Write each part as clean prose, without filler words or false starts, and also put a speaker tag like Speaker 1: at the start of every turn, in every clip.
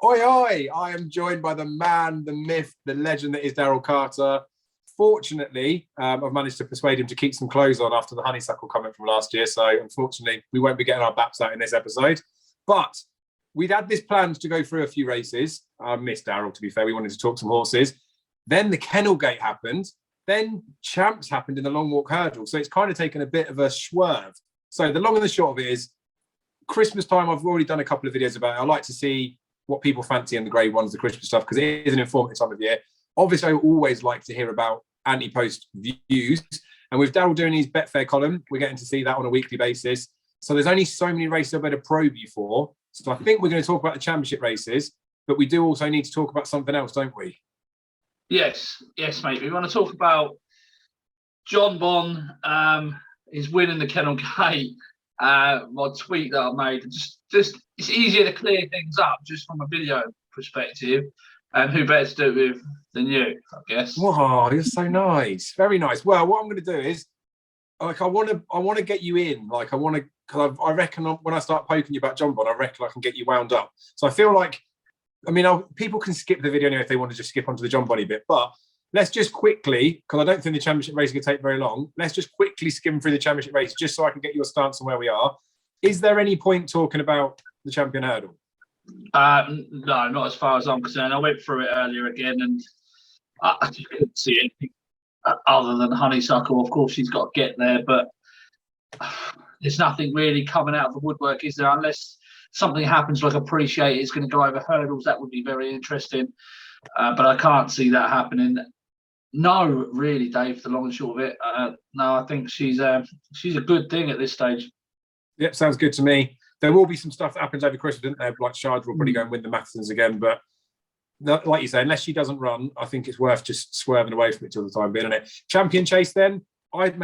Speaker 1: Oi, oi! I am joined by the man, the myth, the legend that is Daryl Carter. Fortunately, I've managed to persuade him to keep some clothes on after the honeysuckle comment from last year. So, unfortunately, we won't be getting our baps out in this episode. But we'd had this planned to go through a few races. I missed Daryl, to be fair. We wanted to talk some horses. Then the Kennel Gate happened. Then Champs happened in the Long Walk Hurdle. So, it's kind of taken a bit of a swerve. So, the long and the short of it is Christmas time. I've already done a couple of videos about it. I like to see what people fancy in the grade ones, the Christmas stuff, because it is an informative time of year. Obviously, I always like to hear about Antepost views. And with Daryl doing his Betfair column, we're getting to see that on a weekly basis. So there's only so many races I better probe you for. So I think we're going to talk about the championship races, but we do also need to talk about something else, don't we?
Speaker 2: Yes, mate. We want to talk about John Bon, his win in the Kennel Gate. My tweet that I made, just it's easier to clear things up just from a video perspective, and who better to do it with than you, I guess.
Speaker 1: Wow, you're so nice, very nice. Well, what I'm going to do is, like, I want to get you in, like, because I reckon when I start poking you about John Bon, I reckon I can get you wound up. So I feel like, people can skip the video anyway if they want to just skip onto the John Bonny bit, but let's just quickly, because I don't think the championship race is going to take very long, let's just quickly skim through the championship race just so I can get your stance on where we are. Is there any point talking about the champion hurdle?
Speaker 2: No, not as far as I'm concerned. I went through it earlier again, and I just couldn't see anything other than honeysuckle. Of course, she's got to get there, but there's nothing really coming out of the woodwork, is there? Unless something happens like Appreciate it's going to go over hurdles, that would be very interesting. But I can't see that happening. No, really, Dave, the long and short of it. No, I think she's a good thing at this stage.
Speaker 1: Yep, sounds good to me. There will be some stuff that happens over Christmas, isn't there? Like Shard will probably go and win the Masters again. But like you say, unless she doesn't run, I think it's worth just swerving away from it till the time being, isn't it? Champion Chase then, like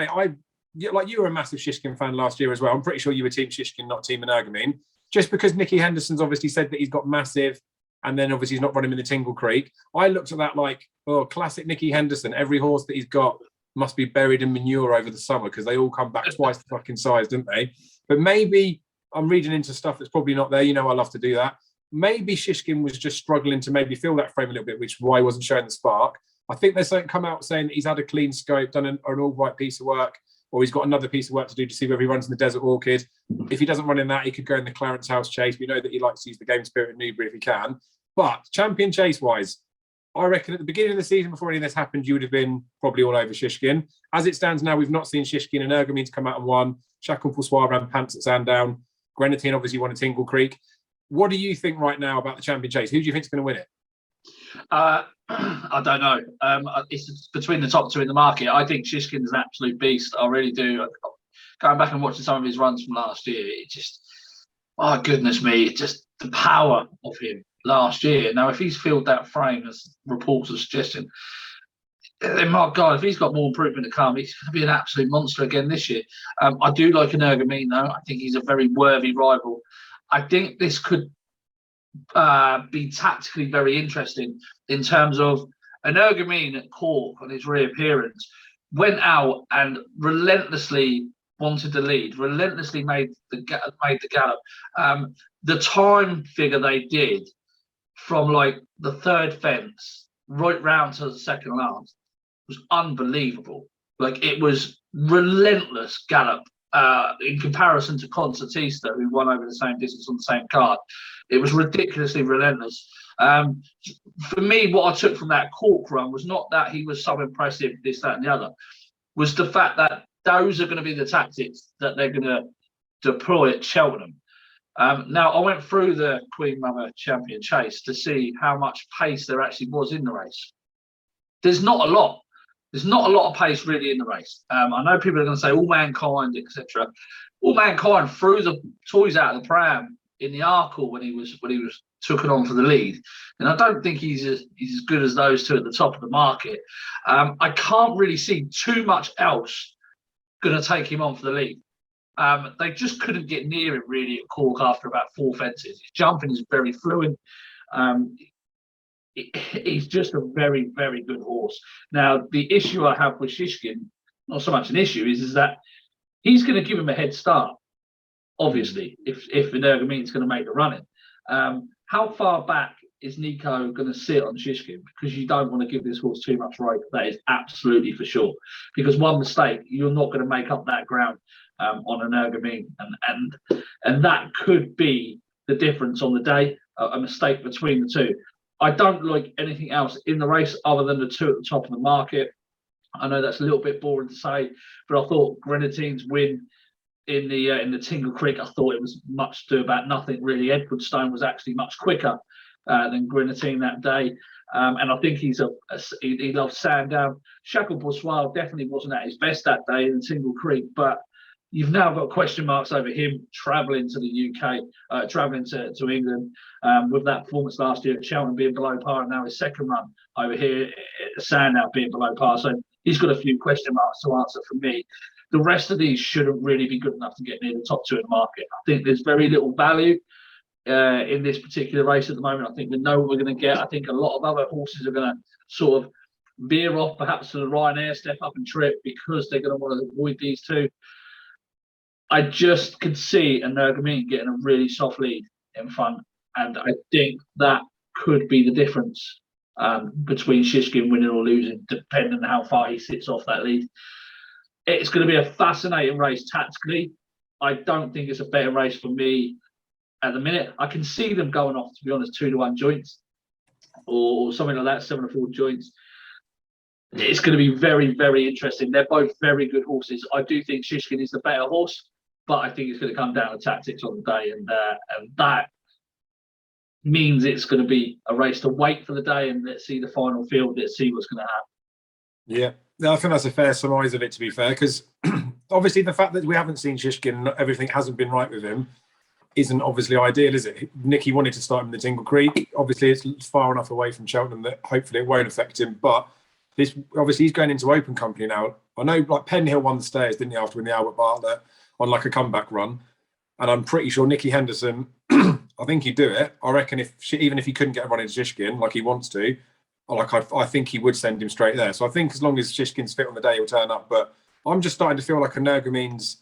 Speaker 1: you were a massive Shishkin fan last year as well. I'm pretty sure you were Team Shishkin, not Team Energumene. Just because Nicky Henderson's obviously said that he's got massive, and then obviously he's not running in the Tingle Creek. I looked at that like, oh, classic Nicky Henderson. Every horse that he's got must be buried in manure over the summer because they all come back twice the fucking size, don't they? But maybe I'm reading into stuff that's probably not there. You know, I love to do that. Maybe Shishkin was just struggling to maybe fill that frame a little bit, which is why he wasn't showing the spark. I think there's something come out saying that he's had a clean scope, done an all right piece of work, or he's got another piece of work to do to see whether he runs in the Desert Orchid. If he doesn't run in that, he could go in the Clarence House Chase. We know that he likes to use the Game Spirit at Newbury if he can. But Champion Chase-wise, I reckon at the beginning of the season, before any of this happened, you would have been probably all over Shishkin. As it stands now, we've not seen Shishkin and Energumene come out and won. Chacun Poursoir ran Pants at Sandown. Grenadine obviously won at Tingle Creek. What do you think right now about the Champion Chase? Who do you think is going to win it?
Speaker 2: I don't know. It's between the top two in the market. I think Shishkin's an absolute beast. I really do. Going back and watching some of his runs from last year, it just, oh goodness me, it's just the power of him last year. Now, if he's filled that frame, as reports are suggesting, then my God, if he's got more improvement to come, he's going to be an absolute monster again this year. I do like Energumene, though. I think he's a very worthy rival. I think this could be tactically very interesting in terms of Energumene at Cork on his reappearance went out and relentlessly wanted the lead, relentlessly made the gallop. The time figure they did from like the third fence right round to the second last was unbelievable. Like, it was relentless gallop in comparison to Concertista, who won over the same distance on the same card. It was ridiculously relentless. For me, what I took from that Cork run was not that he was so impressive, this, that, and the other, was the fact that those are going to be the tactics that they're going to deploy at Cheltenham. Now, I went through the Queen Mother Champion Chase to see how much pace there actually was in the race. There's not a lot. There's not a lot of pace really in the race. I know people are going to say All Mankind, etc. All Mankind threw the toys out of the pram in the Arkle when he was took it on for the lead, and I don't think he's as good as those two at the top of the market. I can't really see too much else going to take him on for the lead. They just couldn't get near him really at Cork after about 4 fences. His jumping is very fluid. He's just a very, very good horse. Now, the issue I have with Shishkin, not so much an issue, is that he's going to give him a head start, obviously, if Energumene's going to make the running. how far back is Nico going to sit on Shishkin? Because you don't want to give this horse too much rope. That is absolutely for sure. Because one mistake, you're not going to make up that ground on an Ergamine, and that could be the difference on the day. A mistake between the two. I don't like anything else in the race other than the two at the top of the market. I know that's a little bit boring to say, but I thought Grenadine's win in the Tingle Creek, I thought it was much to about nothing really. Edwardstone was actually much quicker than Grenadine that day, and I think he loves Sandown. Shackle Boursois definitely wasn't at his best that day in the Tingle Creek, but you've now got question marks over him travelling to the UK, travelling to England with that performance last year at Cheltenham being below par, and now his second run over here at Sandown being below par. So he's got a few question marks to answer for me. The rest of these shouldn't really be good enough to get near the top two in the market. I think there's very little value in this particular race at the moment. I think we know what we're going to get. I think a lot of other horses are going to sort of veer off perhaps to the Ryanair Step Up and Trip because they're going to want to avoid these two. I just could see an Ergamine getting a really soft lead in front, and I think that could be the difference between Shishkin winning or losing, depending on how far he sits off that lead. It's going to be a fascinating race tactically. I don't think it's a better race for me at the minute. I can see them going off, to be honest, 2-1 joints or something like that, 7-4 joints. It's going to be very, very interesting. They're both very good horses. I do think Shishkin is the better horse, but I think it's going to come down to tactics on the day, and that means it's going to be a race to wait for the day and let's see the final field. Let's see what's going to happen.
Speaker 1: Yeah, I think that's a fair surmise of it, to be fair, because obviously the fact that we haven't seen Shishkin and everything hasn't been right with him isn't obviously ideal, is it? Nicky wanted to start him in the Tingle Creek. Obviously, it's far enough away from Cheltenham that hopefully it won't affect him, but this obviously he's going into open company now. I know like Penhill won the Stairs, didn't he, after winning the Albert Bartlett on like a comeback run, and I'm pretty sure Nicky Henderson, I think he'd do it. I reckon even if he couldn't get a run into Shishkin like he wants to, I think he would send him straight there. So I think as long as Shishkin's fit on the day, he'll turn up. But I'm just starting to feel like a Ergamine's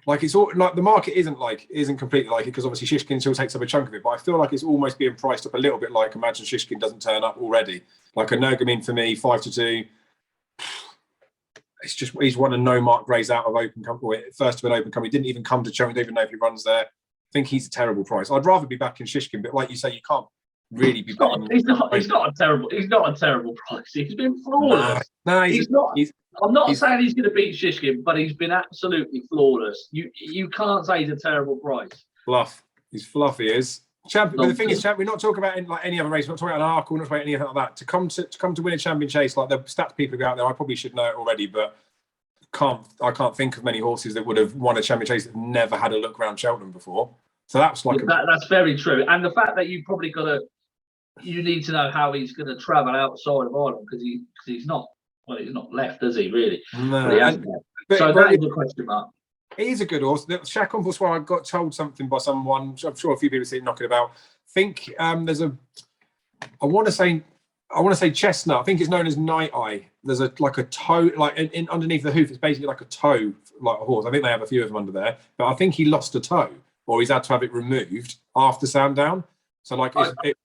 Speaker 1: like it's all like the market isn't completely like it, because obviously Shishkin still takes up a chunk of it. But I feel like it's almost being priced up a little bit. Like imagine Shishkin doesn't turn up already. Like a Ergamine for me, 5-2. It's just he's won a no mark race out of open company, first of an open company. He didn't even come to Cheltenham. Don't even know if he runs there. I think he's a terrible price. I'd rather be back in Shishkin, but like you say, you can't really be back.
Speaker 2: He's not a terrible price. He's been flawless.
Speaker 1: No,
Speaker 2: I'm not saying he's going to beat Shishkin, but he's been absolutely flawless. You can't say he's a terrible price.
Speaker 1: Fluff. He's fluffy, is. Champion, but the thing is, we're not talking about in like any other race. We're not talking about an Arkle, we're not talking about anything like that. To come to win a champion chase, like the stats people go out there, I probably should know it already, but I can't think of many horses that would have won a champion chase that never had a look around Cheltenham before. So that's like
Speaker 2: that's very true. And the fact that you probably you need to know how he's going to travel outside of Ireland, because he's not left, is he really?
Speaker 1: No.
Speaker 2: So that is a question mark.
Speaker 1: He's a good horse. Chacon Boursois, I got told something by someone. I'm sure a few people see it knocking about. I think there's a. I want to say chestnut. I think it's known as Night Eye. There's a toe, like in underneath the hoof. It's basically like a toe, like a horse. I think they have a few of them under there. But I think he lost a toe, or he's had to have it removed after Sandown. So like it's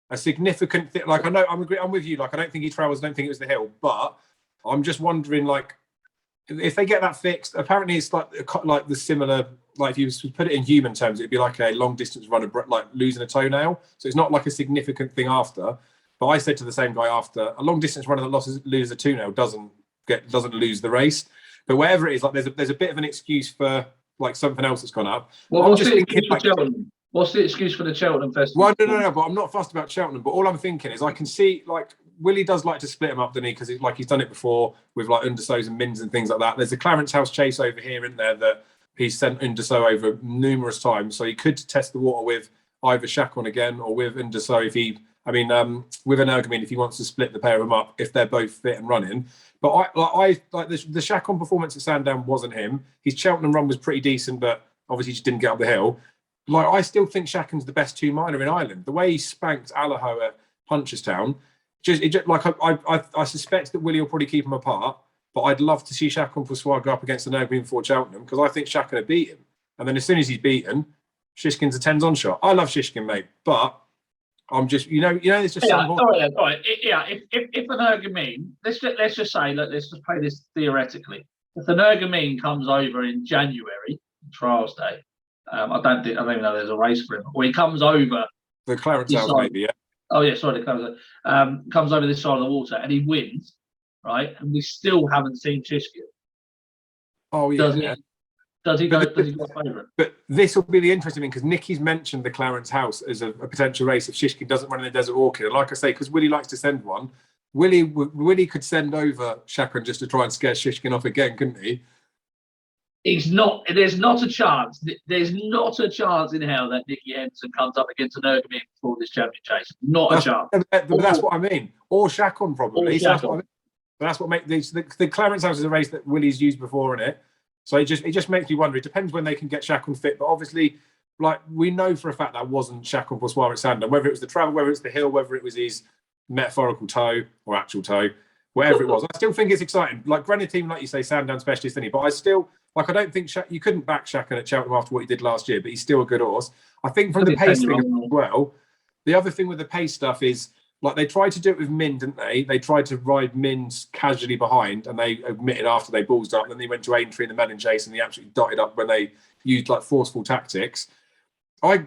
Speaker 1: a significant thing. Like I know, I'm with you. Like I don't think he travels. I don't think it was the hill. But I'm just wondering, like, if they get that fixed, apparently it's like the similar, like if you put it in human terms, it'd be like a long distance runner, like losing a toenail. So it's not like a significant thing after. But I said to the same guy after, a long distance runner that loses a toenail doesn't lose the race. But wherever it is, like there's a bit of an excuse for like something else that's gone up.
Speaker 2: Well, what's the excuse for the Cheltenham Festival?
Speaker 1: Well, no, but I'm not fussed about Cheltenham. But all I'm thinking is I can see like Willie does like to split them up, doesn't he? Because he's done it before with like Undersows and Mins and things like that. There's a Clarence House chase over here, isn't there, that he's sent Undersow over numerous times. So he could test the water with either Chacon again or with Undersow with an Ergamine if he wants to split the pair of them up if they're both fit and running. But I like the Chacon performance at Sandown wasn't him. His Cheltenham run was pretty decent, but obviously just didn't get up the hill. Like I still think Chacon's the best 2-miler in Ireland. The way he spanked Allaho at Punchestown, I suspect that Willie will probably keep him apart. But I'd love to see Chacon Boursois go up against an Ergamine before Cheltenham, because I think Chacon will beat him. And then as soon as he's beaten, Shishkin's a 10s on shot. I love Shishkin, mate, but I'm just, there's just
Speaker 2: Yeah,
Speaker 1: some.
Speaker 2: all right. If an Ergamine, let's just say, let's just play this theoretically. If an Ergamine comes over in January, trials day, I don't even know there's a race for him. Or he comes over
Speaker 1: The Clarence
Speaker 2: this
Speaker 1: House,
Speaker 2: side.
Speaker 1: maybe, yeah.
Speaker 2: Oh yeah, sorry, comes over this side of the water and he wins, right? And we still haven't seen Chishkin.
Speaker 1: Oh yeah.
Speaker 2: Does he? Does he go? Does he go favourite?
Speaker 1: But this will be the interesting thing because Nicky's mentioned the Clarence House as a potential race if Shishkin doesn't run in the Desert Orchid. And like I say, because Willie likes to send one, Willie could send over Chacun just to try and scare Shishkin off again, couldn't he?
Speaker 2: He's not. There's not a chance. There's not a chance in hell that Nicky Henderson comes up against an Ergamine before this champion chase. Not a chance.
Speaker 1: But that's what I mean. Or Chacun probably. So that's what I mean. That's what makes the Clarence House is a race that Willie's used before in it. So it just makes me wonder. It depends when they can get Chacun fit, but obviously, like we know for a fact that wasn't Chacun for Soir at Sandown. Whether it was the travel, whether it's the hill, whether it was his metaphorical toe or actual toe, whatever it was, I still think it's exciting. Like Grenadier team, like you say, Sandown specialist, isn't he? But I still I don't think you couldn't back Chacun at Cheltenham after what he did last year, but he's still a good horse. I think from the pace thing as well. The other thing with the pace stuff is. Like they tried to do it with Min, didn't they? They tried to ride Min casually behind, and they admitted after they ballsed up. Then they went to Aintree in the Melon Chase, and they absolutely dotted up when they used like forceful tactics. I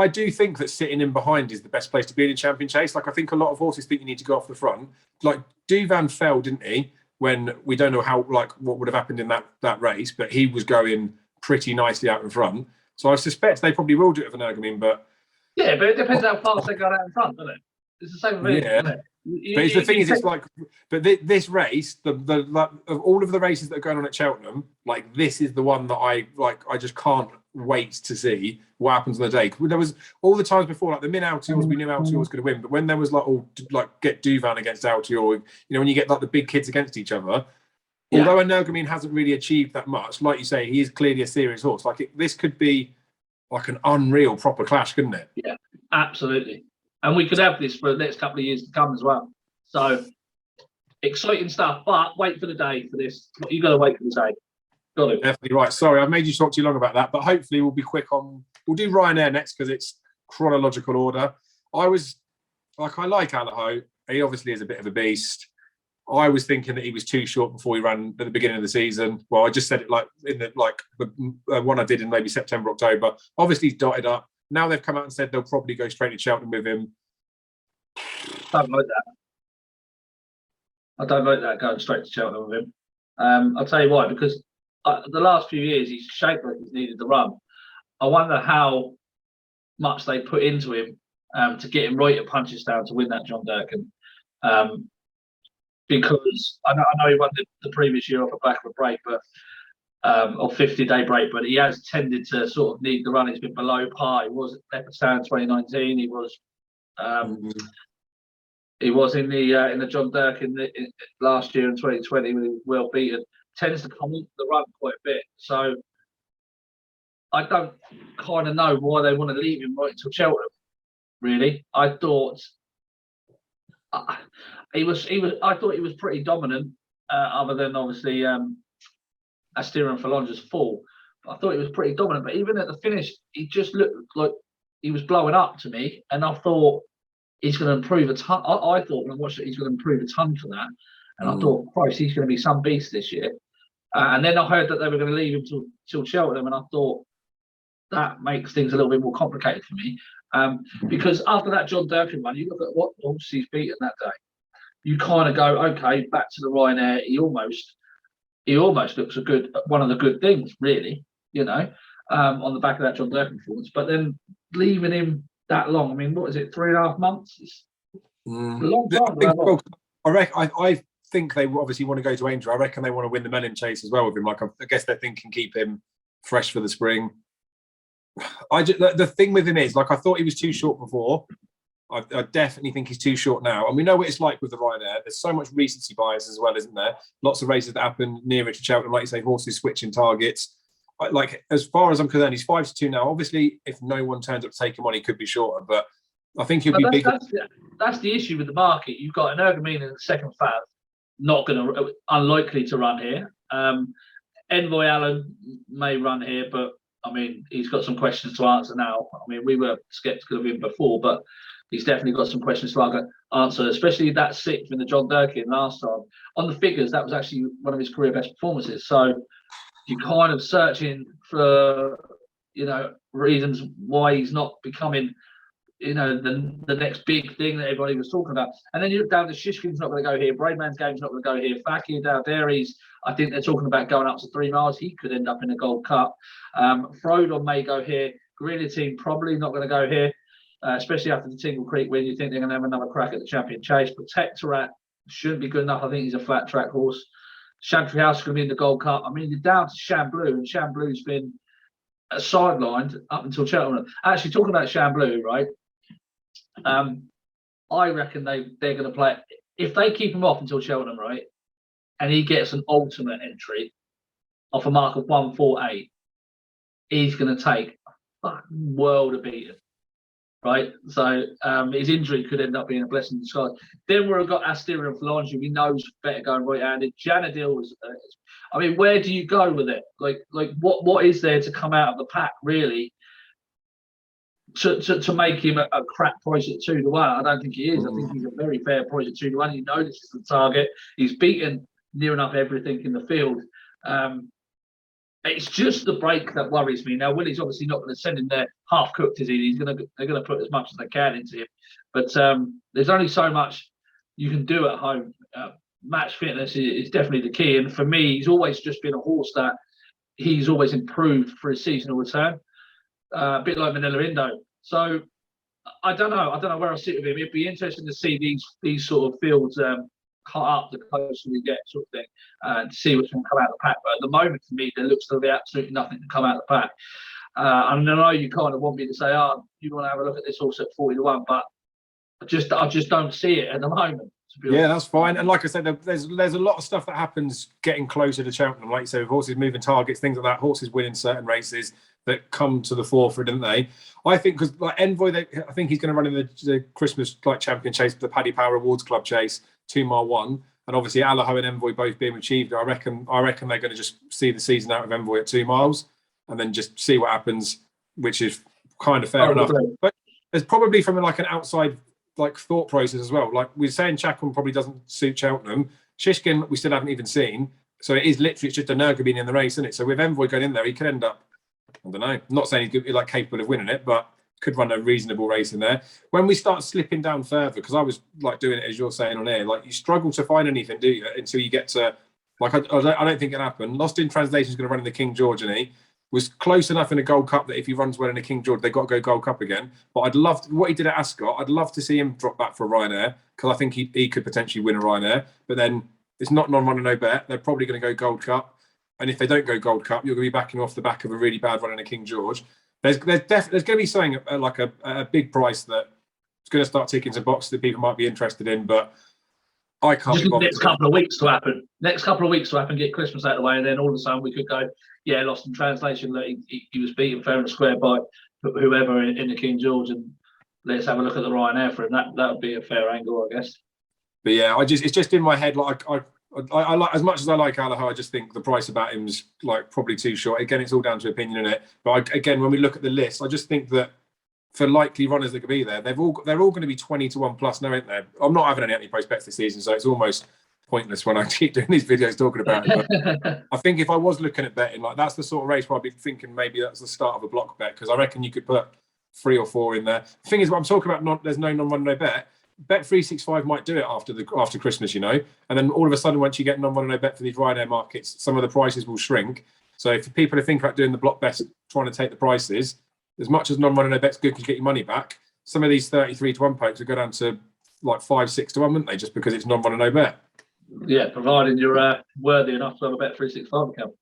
Speaker 1: do think that sitting in behind is the best place to be in a champion chase. Like I think a lot of horses think you need to go off the front. Like Duvan fell, didn't he? When we don't know what would have happened in that race, but he was going pretty nicely out in front. So I suspect they probably will do it with an Ergamine, but
Speaker 2: yeah, but it depends how fast they got out in front, doesn't it? It's the same thing.
Speaker 1: Yeah. But the thing is, it's like, but this race, the of all of the races that are going on at Cheltenham, like this is the one that I just can't wait to see what happens on the day. There was all the times before, like the Min Altiors, we knew Altior was going to win, but when there was get Duvan against Altior, when you get like the big kids against each other, although an Ergamine hasn't really achieved that much, like you say, he is clearly a serious horse. Like this could be like an unreal proper clash, couldn't it?
Speaker 2: Yeah, absolutely. And we could have this for the next couple of years to come as well. So exciting stuff. But wait for the day for this. You got to wait for the day. Got it.
Speaker 1: Definitely right. Sorry, I've made you talk too long about that. But hopefully we'll be quick on. We'll do Ryanair next because it's chronological order. I like Alaho. He obviously is a bit of a beast. I was thinking that he was too short before he ran at the beginning of the season. Well, I just said it like in the one I did in maybe September, October. Obviously he's dotted up. Now they've come out and said they'll probably go straight to Cheltenham with him.
Speaker 2: I don't like that. I don't like that going straight to Cheltenham with him. I'll tell you why. Because the last few years he's shaped like he's needed the run. I wonder how much they put into him to get him right at Punchestown to win that John Durkan. Because I know he won the previous year off a back of a break, but or 50-day break, but he has tended to sort of need the run. He's been below par. He was at Leopardstown 2019. He was in the John Durkan last year in 2020 when he was well beaten. Tends to come into the run quite a bit. So I don't kind of know why they want to leave him right until Cheltenham. Really, I thought he was. I thought he was pretty dominant, other than obviously. Astera and Falange's fall. But I thought he was pretty dominant. But even at the finish, he just looked like he was blowing up to me. And I thought he's going to improve a ton. I thought when I watched it, he's going to improve a ton for that. And I thought, Christ, he's going to be some beast this year. And then I heard that they were going to leave him till Cheltenham. And I thought that makes things a little bit more complicated for me. Because after that John Durkan run, you look at what horse he's beaten that day. You kind of go, okay, back to the Ryanair. He almost looks one of the good things, really, on the back of that John Durkan performance. But then leaving him that long, I mean, what is it, 3.5 months? It's a long time.
Speaker 1: I think they obviously want to go to Angel. I reckon they want to win the Melon Chase as well with him. Like I guess they're thinking keep him fresh for the spring. The thing with him is, like, I thought he was too short before. I definitely think he's too short now. And we know what it's like with the Ryanair. There's so much recency bias as well, isn't there? Lots of races that happen nearer to Cheltenham, like you say, horses switching targets. Like, as far as I'm concerned, he's 5-2 now. Obviously, if no one turns up to take him on, he could be shorter. But I think he'll be bigger.
Speaker 2: That's the issue with the market. You've got an Ergamine in the second fab, unlikely to run here. Envoy Allen may run here, but I mean, he's got some questions to answer now. I mean, we were sceptical of him before, but he's definitely got some questions to answer, especially that sixth in the John Durkin last time. On the figures, that was actually one of his career best performances. So you're kind of searching for, reasons why he's not becoming, the next big thing that everybody was talking about. And then you look down to Shishkin's not going to go here. Braidman's game's not going to go here. Fakir Dowdairy's, I think they're talking about going up to 3 miles. He could end up in a Gold Cup. Frodon may go here. Guerrilla Team probably not going to go here, especially after the Tingle Creek win. You think they're going to have another crack at the Champion Chase. Protectorat shouldn't be good enough. I think he's a flat track horse. Chantry House is going to be in the Gold Cup. I mean, you're down to Chamblou, and Chamblou's been sidelined up until Cheltenham. Actually, talking about Chamblou, right? I reckon they're going to play, if they keep him off until Cheltenham, right, and he gets an ultimate entry off a mark of 148, he's going to take a fucking world of beating, right? So his injury could end up being a blessing in disguise. Then we've got Asteria and Falange, who we know is better going right-handed. Janadil was, I mean, where do you go with it? Like what is there to come out of the pack, really? To make him a crap price at 2 to 1, I don't think he is. I think he's a very fair price at 2 to 1. You know this is the target. He's beaten near enough everything in the field. It's just the break that worries me. Now, Willie's obviously not going to send him there half cooked, is he? They're going to put as much as they can into him. But there's only so much you can do at home. Match fitness is definitely the key. And for me, he's always just been a horse that he's always improved for his seasonal return. A bit like Manila Indo. So I don't know where I sit with him. It'd be interesting to see these sort of fields cut up the closer we get, sort of thing, and see what's going to come out of the pack. But at the moment, for me, there looks to be absolutely nothing to come out of the pack. And I know you kind of want me to say, you want to have a look at this horse at 40 to 1, but I just don't see it at the moment.
Speaker 1: Yeah, that's fine. And like I said, there's a lot of stuff that happens getting closer to Cheltenham. Like you said, with horses moving targets, things like that, horses winning certain races that come to the forefront, didn't they? I think because like Envoy, I think he's going to run in the Christmas Champion Chase, the Paddy Power Awards Club Chase, 2 mile 1, and obviously Allaho and Envoy both being achieved. I reckon they're going to just see the season out of Envoy at 2 miles, and then just see what happens, which is kind of fair enough. But there's probably from like an outside thought process as well. Like we're saying, Chacon probably doesn't suit Cheltenham. Shishkin we still haven't even seen, so it is literally just a Nurga being in the race, isn't it? So with Envoy going in there, he could end up, I don't know. I'm not saying he's capable of winning it, but could run a reasonable race in there. When we start slipping down further, because I was doing it as you're saying on air, you struggle to find anything, do you? Until you get to I don't think it happened. Lost in Translation is going to run in the King George, and he was close enough in a Gold Cup that if he runs well in the King George, they've got to go Gold Cup again. But I'd love what he did at Ascot. I'd love to see him drop back for Ryanair, because I think he could potentially win a Ryanair. But then it's not non-runner, no bet. They're probably going to go Gold Cup. And if they don't go Gold Cup, you're going to be backing off the back of a really bad run in a King George. There's going to be something like a big price that is going to start ticking some boxes that people might be interested in, but I can't.
Speaker 2: Just next couple of weeks to happen. Get Christmas out of the way, and then all of a sudden we could go, Lost in Translation. That he was beaten fair and square by whoever in the King George, and let's have a look at the Ryanair for him. That would be a fair angle, I guess.
Speaker 1: But yeah, it's just in my head. I like, as much as I like Allaho, I just think the price about him is probably too short. Again, it's all down to opinion in it. But again, when we look at the list, I just think that for likely runners that could be there, they're all going to be 20 to 1 plus now, aren't they? I'm not having any Antepost bets this season, so it's almost pointless when I keep doing these videos talking about it. But I think if I was looking at betting, that's the sort of race where I'd be thinking maybe that's the start of a block bet, because I reckon you could put 3 or 4 in there. The thing is, what I'm talking about, there's no non-run, no bet. Bet365 might do it after Christmas, and then all of a sudden, once you get non-run, no bet for these Ryanair markets, some of the prices will shrink. So if people are thinking about doing the block bets, trying to take the prices, as much as non-run, no bet's good because you get your money back, some of these 33 to 1 pokes will go down to 5, 6 to 1, wouldn't they? Just because it's non-run, no bet.
Speaker 2: Yeah, providing you're worthy enough to have a Bet365 account.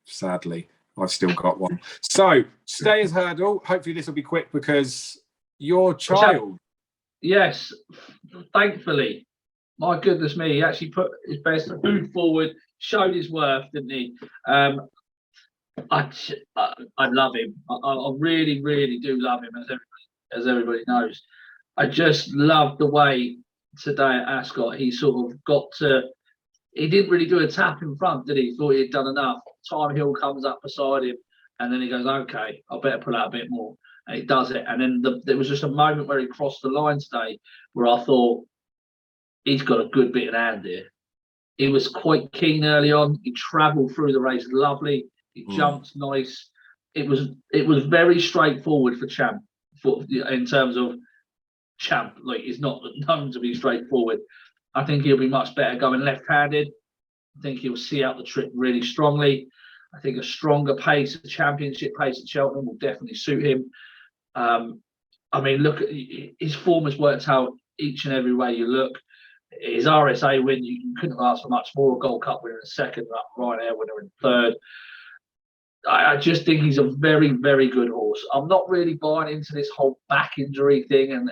Speaker 1: Sadly, I've still got one. So, Stayers Hurdle. Hopefully this will be quick because your child.
Speaker 2: Yes, thankfully. My goodness me, he actually put his best foot forward, showed his worth, didn't he? I love him. I really, really do love him, as everybody knows. I just love the way today at Ascot he sort of got to. He didn't really do a tap in front, did he? Thought he'd done enough. Time Hill comes up beside him, and then he goes, "Okay, I better pull out a bit more." and he does it. And then there was just a moment where he crossed the line today where I thought he's got a good bit in hand here. He was quite keen early on. He travelled through the race lovely. He jumped nice. It was very straightforward for Champ. In terms of Champ, like, he's not known to be straightforward. I think he'll be much better going left-handed. I think he'll see out the trip really strongly. I think a stronger pace, a championship pace at Cheltenham will definitely suit him. I mean, look, his form has worked out each and every way you look. His RSA win, you couldn't ask for much more. A Gold Cup winner in second, Ryanair winner in third. I just think he's a very, very good horse. I'm not really buying into this whole back injury thing and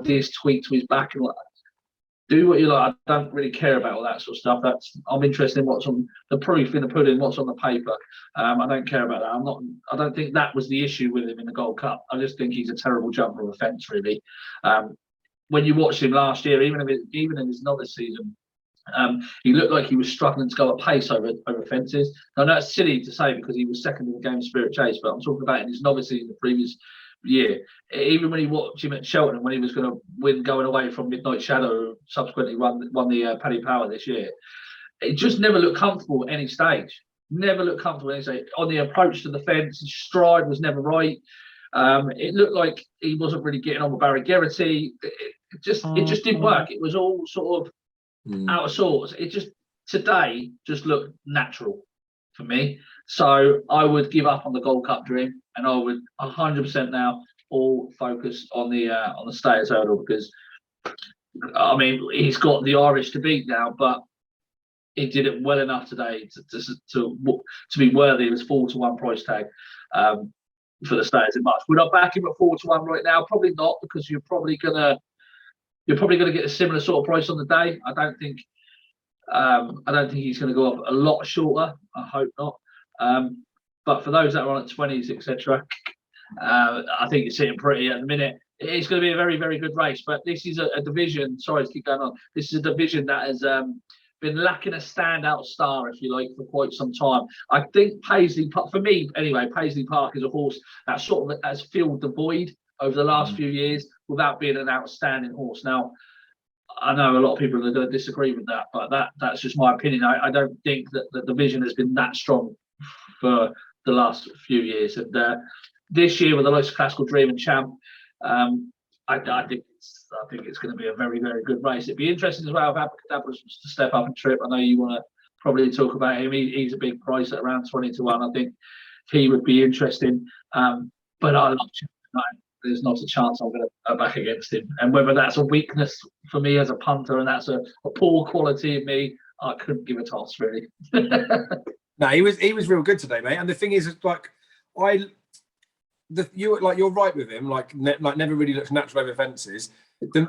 Speaker 2: this tweak to his back and do what you like. I don't really care about all that sort of stuff. I'm interested in what's on the proof in the pudding, what's on the paper. I don't care about that. I don't think that was the issue with him in the Gold Cup. I just think he's a terrible jumper of a fence, really. When you watched him last year, even in his novice season, he looked like he was struggling to go at pace over fences. Now, that's silly to say because he was second in the game Spirit Chase, but I'm talking about in his novice season the previous year. Even when he watched him at Cheltenham, when he was going to win going away from Midnight Shadow, who subsequently won the Paddy Power this year, it just never looked comfortable at any stage. Never looked comfortable at any stage. On the approach to the fence, his stride was never right. It looked like he wasn't really getting on with Barry Geraghty. It just didn't work. It was all sort of out of sorts. It just today just looked natural for me. So I would give up on the Gold Cup dream, and I would 100% now all focus on the Stayers hurdle, because I mean he's got the Irish to beat now, but he did it well enough today to be worthy of his 4-1 price tag for the Stayers in March. Would I back him at 4-1 right now? Probably not, because you're probably gonna get a similar sort of price on the day. I don't think he's going to go up a lot shorter. I hope not. But for those that are on at 20s, etc., I think it's sitting pretty at the minute. It's going to be a very, very good race. But this is a division. Sorry to keep going on. This is a division that has been lacking a standout star, if you like, for quite some time. I think Paisley Park, for me anyway, Paisley Park is a horse that sort of has filled the void over the last few years without being an outstanding horse. Now, I know a lot of people are going to disagree with that, but that's just my opinion. I don't think that the division has been that strong for the last few years. And this year, with the likes of Classical Dream and Champ, I think it's going to be a very, very good race. It'd be interesting as well if Abracadabra was to step up and trip. I know you want to probably talk about him. He's a big price at around 20-1. I think he would be interesting. But I love Champ tonight. There's not a chance I'm going to go back against him. And whether that's a weakness for me as a punter and that's a poor quality of me, I couldn't give a toss, really.
Speaker 1: No, he was real good today, mate. And the thing is, like, you're right with him. Like never really looks natural over fences.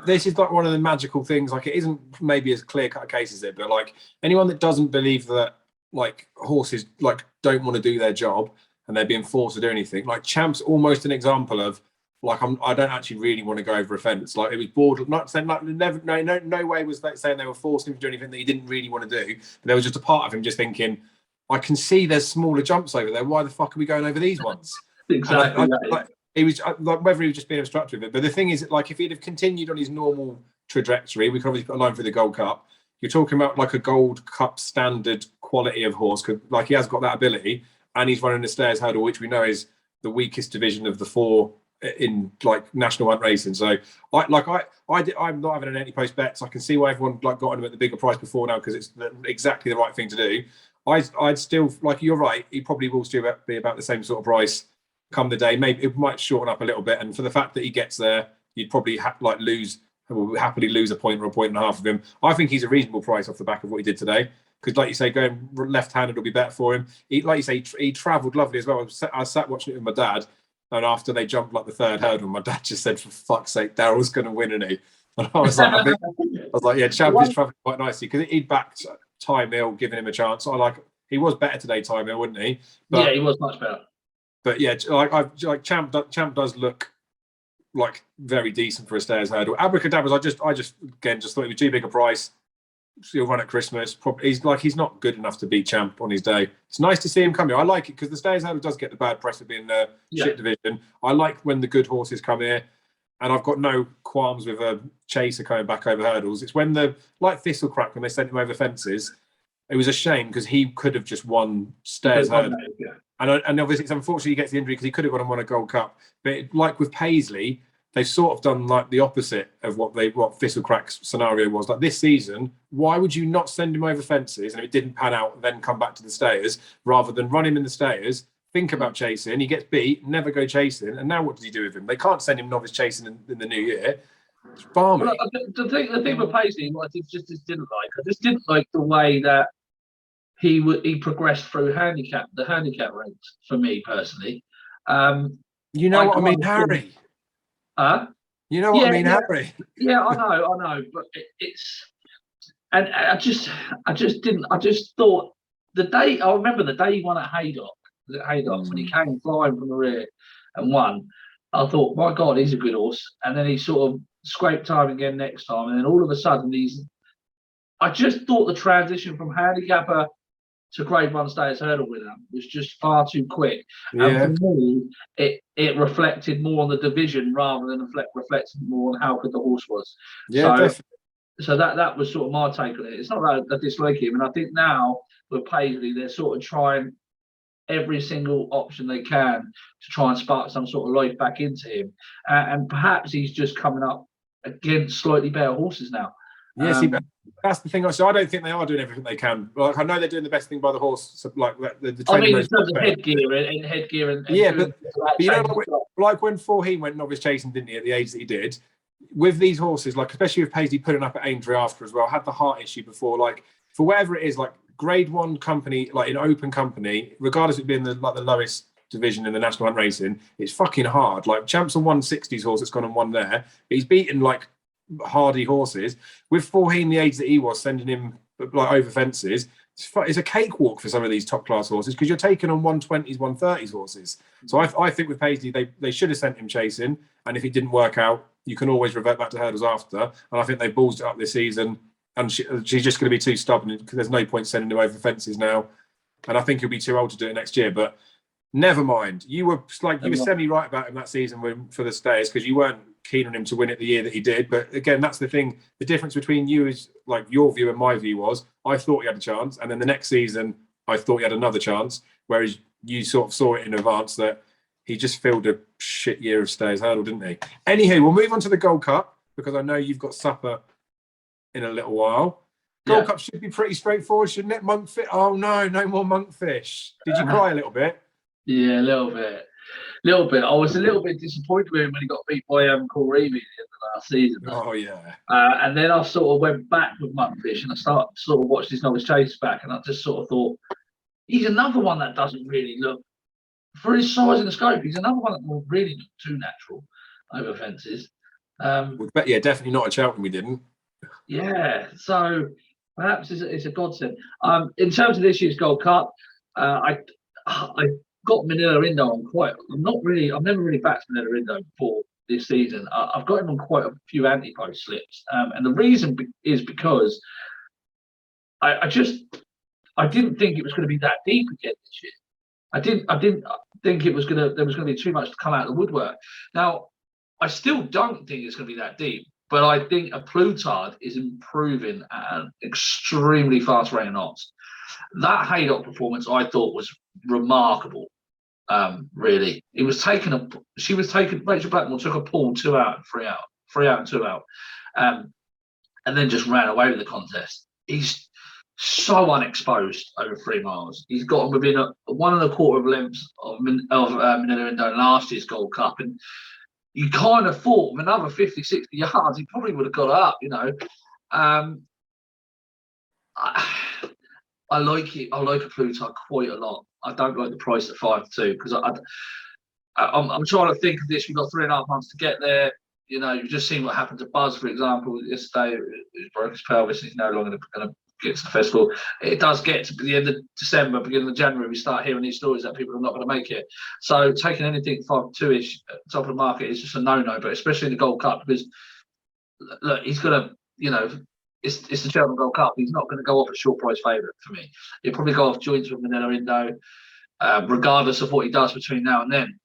Speaker 1: This is like one of the magical things. Like, it isn't maybe as clear cut a case as it, but like anyone that doesn't believe that like horses like don't want to do their job and they're being forced to do anything, like Champ's almost an example of. Like I don't actually really want to go over a fence. Like, it was bored. Not saying like never, no way was that saying they were forcing him to do anything that he didn't really want to do. But there was just a part of him just thinking, I can see there's smaller jumps over there. Why the fuck are we going over these ones?
Speaker 2: Exactly.
Speaker 1: He was like whether he was just being obstructive with it. But the thing is, like, if he'd have continued on his normal trajectory, we could obviously put a line for the Gold Cup. You're talking about like a Gold Cup standard quality of horse, because like he has got that ability, and he's running the Stayers hurdle, which we know is the weakest division of the four in like national hunt racing. So I'm not having an Antepost bets. I can see why everyone like got him at the bigger price before now, because it's exactly the right thing to do. I'd still, like, you're right, he probably will still be about the same sort of price come the day. Maybe it might shorten up a little bit, and for the fact that he gets there, you'd probably happily lose a point or a point and a half of him. I think he's a reasonable price off the back of what he did today, because like you say, going left-handed will be better for him. Like you say, he travelled lovely as well. I sat watching it with my dad, and after they jumped like the third hurdle, my dad just said, "For fuck's sake, Daryl's going to win, isn't he?" And I was like, yeah, Champ is travelling quite nicely, because he'd backed Ty Mill, giving him a chance. He was better today, Ty Mill, wouldn't he? But,
Speaker 2: yeah, he was much better.
Speaker 1: But yeah, Champ does look like very decent for a Stayers hurdle. Abracadabras, I just thought it was too big a price. he'll run at Christmas. Probably he's not good enough to be champ on his day. It's nice to see him come here. I like it because the Stayers Hurdle does get the bad press of being the shit division. I like when the good horses come here, and I've got no qualms with a chaser coming back over hurdles. It's when like Thistlecrack, when they sent him over fences, it was a shame because he could have just won Stayers Hurdle. And obviously, it's unfortunately he gets the injury because he could have gone and won a Gold Cup. But like with Paisley, they've sort of done like the opposite of what Thistlecrack's scenario was. Like this season, why would you not send him over fences and if it didn't pan out, then come back to the Stayers rather than run him in the Stayers? Think about chasing. He gets beat, never go chasing, and now what does he do with him? They can't send him novice chasing in the new year. It's balmy.
Speaker 2: Well, the thing with Paisley, what I just didn't like, I just didn't like the way that he progressed through the handicap ranks for me personally.
Speaker 1: You know what I mean, Harry? You know what I mean, Harry?
Speaker 2: Yeah, I know, but it's and I just thought I remember the day he won at Haydock when he came flying from the rear and won. I thought, my God, he's a good horse, and then he sort of scraped time again next time, and then all of a sudden I just thought the transition from handicapper to Grade 1 Stayers Hurdle winner was just far too quick. Yeah. And for me, it reflected more on the division rather than reflected more on how good the horse was.
Speaker 1: Yeah, definitely.
Speaker 2: So that was sort of my take on it. It's not that I dislike him, and I think now with Paisley, they're sort of trying every single option they can to try and spark some sort of life back into him. And perhaps he's just coming up against slightly better horses now.
Speaker 1: Yes, that's the thing. So I don't think they are doing everything they can. Like I know they're doing the best thing by the horse. So like the
Speaker 2: I mean, in terms of headgear and
Speaker 1: yeah, but you know, like when Forheen went novice chasing, didn't he, at the age that he did? With these horses, like especially with Paisley putting up at Aintree after as well, had the heart issue before. Like for whatever it is, like Grade 1 company, like an open company, regardless of being the lowest division in the National Hunt Racing, it's fucking hard. Like Champ's a 160s horse that's gone and won there. He's beaten like hardy horses. With Forheen the age that he was, sending him like over fences, it's a cakewalk for some of these top class horses because you're taking on 120s, 130s horses. So I think with Paisley they should have sent him chasing, and if it didn't work out, you can always revert back to hurdles after. And I think they ballsed it up this season, and she's just going to be too stubborn because there's no point sending him over fences now, and I think he'll be too old to do it next year. But never mind. You were semi right about him that season for the Stayers because you weren't keen on him to win it the year that he did. But again, that's the thing. The difference between you is like your view and my view was I thought he had a chance, and then the next season I thought he had another chance. Whereas you sort of saw it in advance that he just filled a shit year of Stayers Hurdle, didn't he? Anywho, we'll move on to the Gold Cup because I know you've got supper in a little while. Gold Cup should be pretty straightforward, shouldn't it? Monkfish. Oh no more monkfish. Did you cry a little bit?
Speaker 2: Yeah, a little bit. I was a little bit disappointed with him when he got beat by Corey at the end of last season.
Speaker 1: Oh yeah.
Speaker 2: And then I sort of went back with Monkfish and I sort of watched his novice chase back, and I just sort of thought he's another one that doesn't really look, for his size and the scope, he's another one that will really look too natural over fences.
Speaker 1: Definitely not at Cheltenham. We didn't.
Speaker 2: Yeah, so perhaps it's a godsend. In terms of this year's Gold Cup, I got Manila Indo on quite. I've never really backed Manila Indo before this season. I've got him on quite a few Antepost slips, and the reason is because I didn't think it was going to be that deep again this year. I didn't think there was going to be too much to come out of the woodwork. Now, I still don't think it's going to be that deep, but I think a Plutard is improving at an extremely fast rate of knots. That Haydock performance I thought was remarkable. Really, Rachel Blackmore took a pull 2 out, 3 out, and 2 out, and then just ran away with the contest. He's so unexposed over 3 miles. He's gotten within 1.25 lengths of Manila Indo last year's Gold Cup, and you kind of thought with another 50, 60 yards, he probably would have got up, you know. I like it. I like a Plutarch quite a lot. I don't like the price at 5-2 because I'm trying to think of this. We've got 3.5 months to get there. You know, you've just seen what happened to Buzz, for example, yesterday. He broke his pelvis. He's no longer going to get to the festival. It does get to the end of December, beginning of January, we start hearing these stories that people are not going to make it. So taking anything 5-2-ish at the top of the market is just a no-no, but especially in the Gold Cup because, look, he's going to, you know, it's the Cheltenham Gold Cup. He's not going to go off a short price favourite for me. He'll probably go off joints with Manila Indo, regardless of what he does between now and then.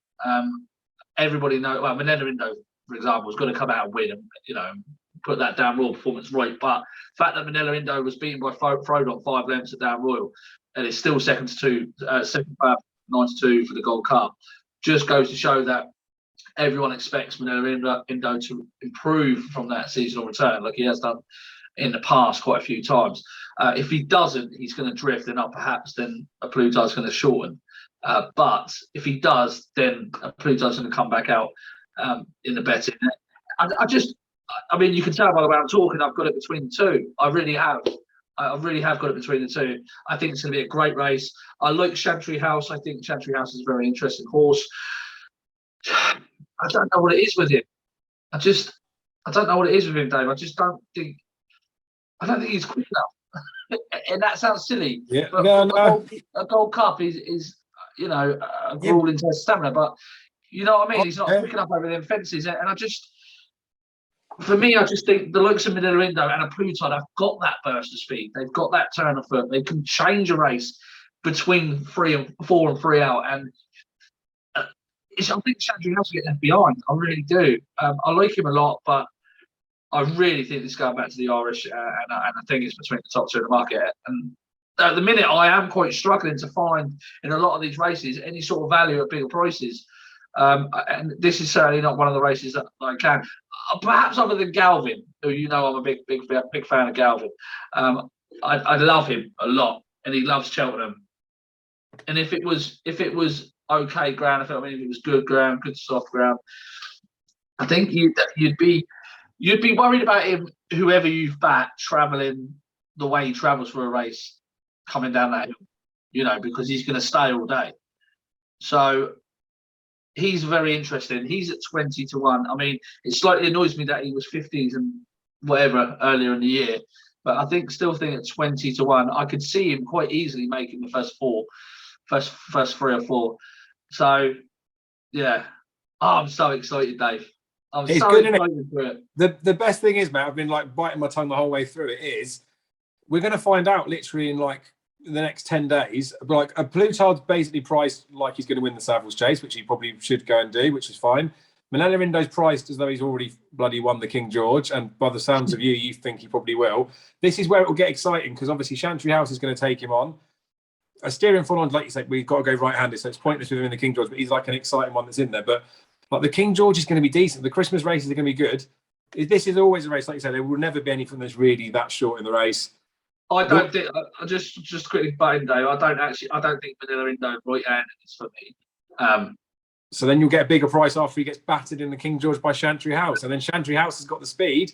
Speaker 2: Everybody knows. Well, Manila Indo, for example, is going to come out and win, and put that Down Royal performance right. But the fact that Manila Indo was beaten by Frodon 5 lengths at Down Royal, and it's still second 9 to 2 for the Gold Cup, just goes to show that everyone expects Manila Indo to improve from that seasonal return, like he has done in the past quite a few times. If he doesn't, he's going to drift, and perhaps then a Plutarch's going to shorten. But if he does, then a Plutarch's going to come back out in the betting. I mean, you can tell by the way I'm talking, I've got it between the two. I really have. I really have got it between the two. I think it's going to be a great race. I like Chantry House. I think Chantry House is a very interesting horse. I don't know what it is with him. I don't know what it is with him, Dave. I don't think he's quick enough. And that sounds silly.
Speaker 1: Yeah,
Speaker 2: but
Speaker 1: no.
Speaker 2: A Gold Cup is a grueling test of stamina. But you know what I mean? He's not quick enough over them fences. And I just think the likes of Manila Indo and a Plutarch have got that burst of speed. They've got that turn of foot. They can change a race between 4 and 3 out. And I think Chantry has to get left behind. I really do. I like him a lot, but I really think it's going back to the Irish, and I think it's between the top two in the market. And at the minute, I am quite struggling to find in a lot of these races any sort of value at bigger prices. And this is certainly not one of the races that I can. Perhaps other than Galvin, who I'm a big fan of Galvin. I love him a lot, and he loves Cheltenham. And if it was okay ground, if it was good ground, good soft ground, I think you'd be worried about him, whoever you've backed, travelling the way he travels for a race, coming down that hill, because he's going to stay all day. So he's very interesting. He's at 20 to 1. I mean, it slightly annoys me that he was 50s and whatever earlier in the year, but still think at 20 to 1, I could see him quite easily making the first 3 or 4. So, yeah. I'm so excited, Dave. I'm
Speaker 1: it's
Speaker 2: so
Speaker 1: good,
Speaker 2: excited for it.
Speaker 1: The best thing is, mate, I've been biting my tongue the whole way through it, is we're going to find out literally in the next 10 days. A Plutarch's basically priced like he's going to win the Savills Chase, which he probably should go and do, which is fine. Manila Indo's priced as though he's already bloody won the King George, and by the sounds of you think he probably will. This is where it will get exciting, because obviously Chantry House is going to take him on. A steering full on, like you said, we've got to go right-handed, so it's pointless with him in the King George, but he's like an exciting one that's in there. But the King George is going to be decent. The Christmas races are going to be good. This is always a race, like you said, there will never be anything that's really that short in the race.
Speaker 2: I don't think. I just quickly butt in, Dave. I don't think Manila Indo right-handed is for me.
Speaker 1: So then you'll get a bigger price after he gets battered in the King George by Chantry House, and then Chantry House has got the speed.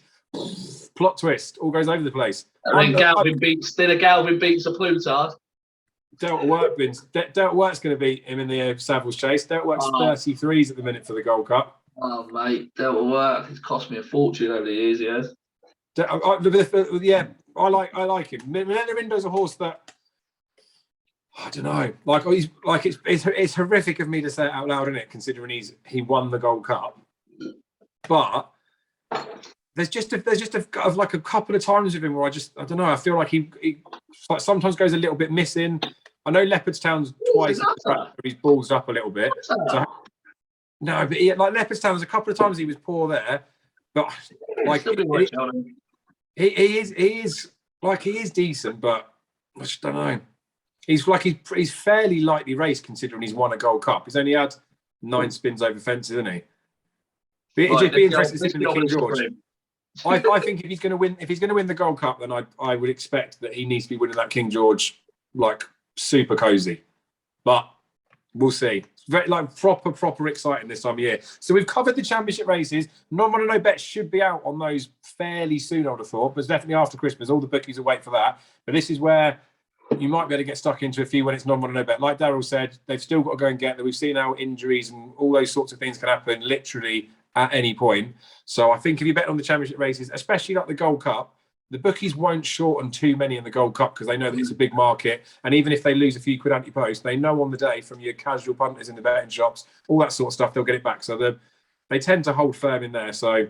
Speaker 1: Plot twist, all goes over the place.
Speaker 2: And then Galvin beats a Plutarch.
Speaker 1: Delta Work's going to beat him in the Savills Chase. Delta Work's 33s at the minute for the Gold Cup.
Speaker 2: Oh, mate, Delta Work. It's cost me a fortune over the years, yes.
Speaker 1: Yeah, I like him. Manila Indo's a horse that, I don't know. It's horrific of me to say it out loud, isn't it? Considering he won the Gold Cup, but there's just a couple of times with him where I don't know. I feel like he sometimes goes a little bit missing. I know Leopardstown's twice he's ballsed up a little bit. So, no, but Leopardstown, there's a couple of times he was poor there, but he is decent, but I just don't know. He's fairly lightly raced considering he's won a Gold Cup. He's only had 9 spins over fences, isn't he? But it'd just be interesting to see him in the King George. I think if he's going to win the Gold Cup, then I would expect that he needs to be winning that King George super cozy. But we'll see. It's very proper exciting this time of year. So we've covered the championship races. No bets should be out on those fairly soon, I would have thought, but it's definitely after Christmas. All the bookies will wait for that. But this is where you might be able to get stuck into a few when it's no bet. Like Daryl said, they've still got to go and get there. We've seen how injuries and all those sorts of things can happen literally at any point. So I think if you bet on the championship races, especially like the Gold Cup, the bookies won't shorten too many in the Gold Cup because they know that it's a big market. And even if they lose a few quid Antepost, they know on the day from your casual punters in the betting shops, all that sort of stuff, they'll get it back. So they tend to hold firm in there. So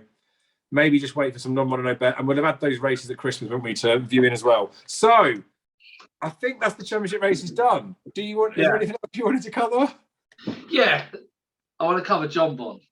Speaker 1: maybe just wait for some non-mono bet, and we'll have had those races at Christmas, won't we, to view in as well. So I think that's the championship races done. Is there anything else you wanted to cover?
Speaker 2: Yeah, I want to cover John Bond.